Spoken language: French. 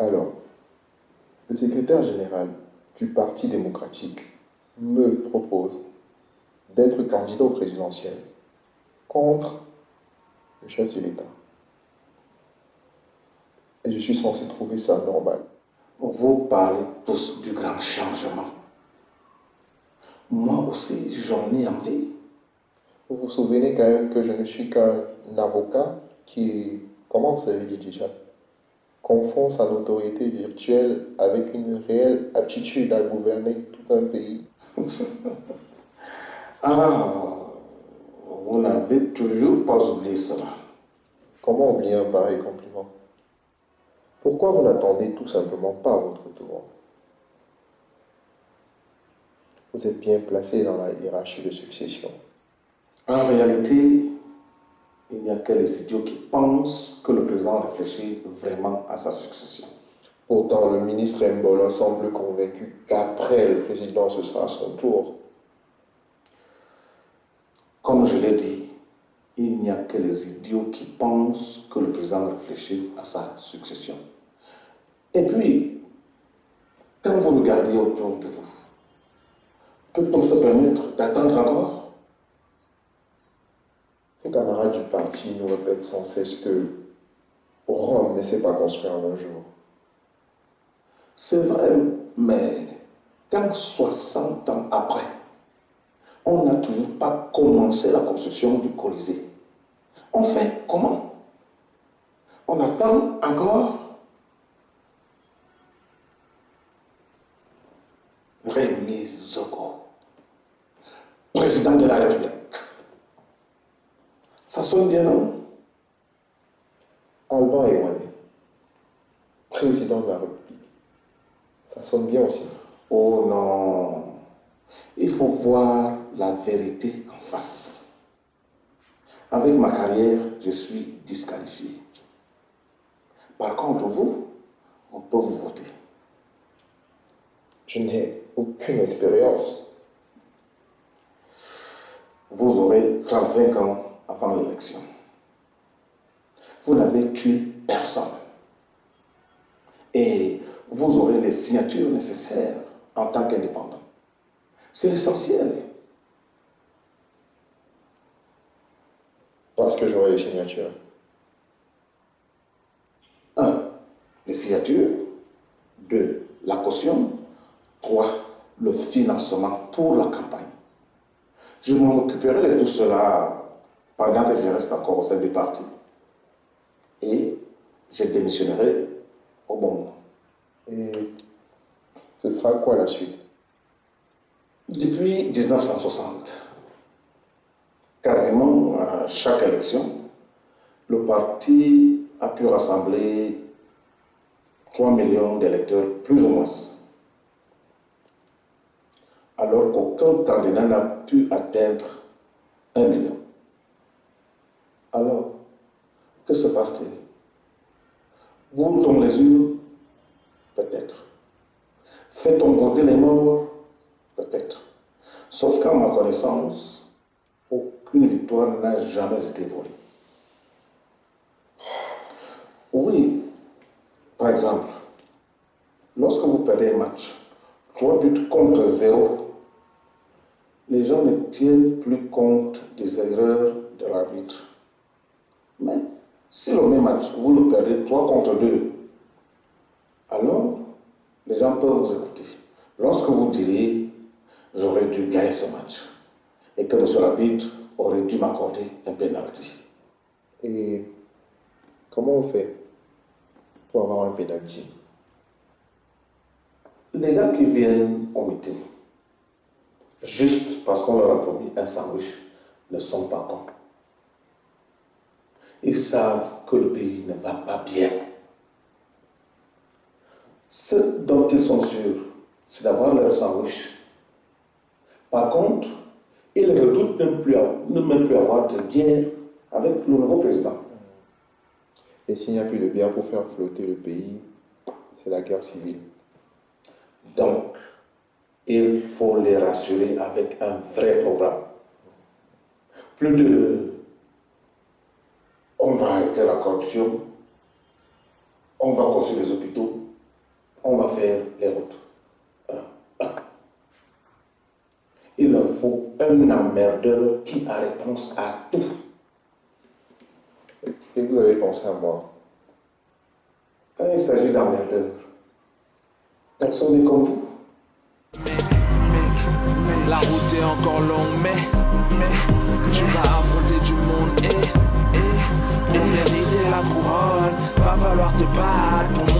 Alors, le secrétaire général du Parti démocratique me propose d'être candidat au présidentiel contre le chef de l'État. Et je suis censé trouver ça normal. Vous parlez tous du grand changement. Moi aussi, j'en ai envie. Vous vous souvenez quand même que je ne suis qu'un avocat qui, comment vous avez dit déjà, confond sa notoriété virtuelle avec une réelle aptitude à gouverner tout un pays. Ah, vous n'avez toujours pas oublié cela. Comment oublier un pareil compliment? Pourquoi vous n'attendez tout simplement pas votre tour? Vous êtes bien placé dans la hiérarchie de succession. En réalité, il n'y a que les idiots qui pensent que le président réfléchit vraiment à sa succession. Pourtant, le ministre Mbolo semble convaincu qu'après le président, ce sera son tour. Comme je l'ai dit, il n'y a que les idiots qui pensent que le président réfléchit à sa succession. Et puis, quand vous regardez autour de vous, peut-on se permettre d'attendre encore? Les camarades du parti nous répètent sans cesse que Rome ne s'est pas construit en un jour. C'est vrai, mais quand 60 ans après, on n'a toujours pas commencé la construction du Colisée, on fait comment? On attend encore? Rémi Zogo, président de la République. Ça sonne bien, non? Alban Ewane, président de la République. Ça sonne bien aussi. Oh non, il faut voir la vérité en face. Avec ma carrière, je suis disqualifié. Par contre, vous, on peut vous voter. Je n'ai aucune expérience. Vous aurez 35 ans avant l'élection. Vous n'avez tué personne. Et vous aurez les signatures nécessaires en tant qu'indépendant. C'est l'essentiel. Parce que j'aurai les signatures. 1. Les signatures. 2. La caution. 3. Le financement pour la campagne. Je m'en occuperai de tout cela pendant que je reste encore au sein du parti. Et je démissionnerai au bon moment. Et ce sera quoi la suite? Depuis 1960, quasiment à chaque élection, le parti a pu rassembler 3 millions d'électeurs, plus ou moins. Alors qu'aucun candidat n'a pu atteindre 1 million. Alors, que se passe-t-il? Boule-t-on les urnes? Peut-être. Fait-on voter les morts? Peut-être. Sauf qu'à ma connaissance, aucune victoire n'a jamais été volée. Oui, par exemple, lorsque vous perdez un match, 3 buts contre 0, les gens ne tiennent plus compte des erreurs de l'arbitre. Mais si le même match, vous le perdez 3 contre 2, alors les gens peuvent vous écouter. Lorsque vous direz, j'aurais dû gagner ce match et que monsieur l'arbitre aurait dû m'accorder un penalty. Et comment on fait pour avoir un penalty? Les gars qui viennent au meeting, juste parce qu'on leur a promis un sandwich, ne sont pas cons. Ils savent que le pays ne va pas bien. Ce dont ils sont sûrs, c'est d'avoir leur sandwich. Par contre, ils redoutent ne même plus avoir de bière avec le nouveau président. Et s'il n'y a plus de bière pour faire flotter le pays, c'est la guerre civile. Donc, il faut les rassurer avec un vrai programme. Plus de on va arrêter la corruption, on va construire les hôpitaux, on va faire les routes. Il leur faut un emmerdeur qui a réponse à tout. Et vous avez pensé à moi. Quand il s'agit d'emmerdeurs, personne n'est comme vous. La route est encore longue, mais tu vas affronter du monde. Pour mériter la couronne, va falloir te battre. Pour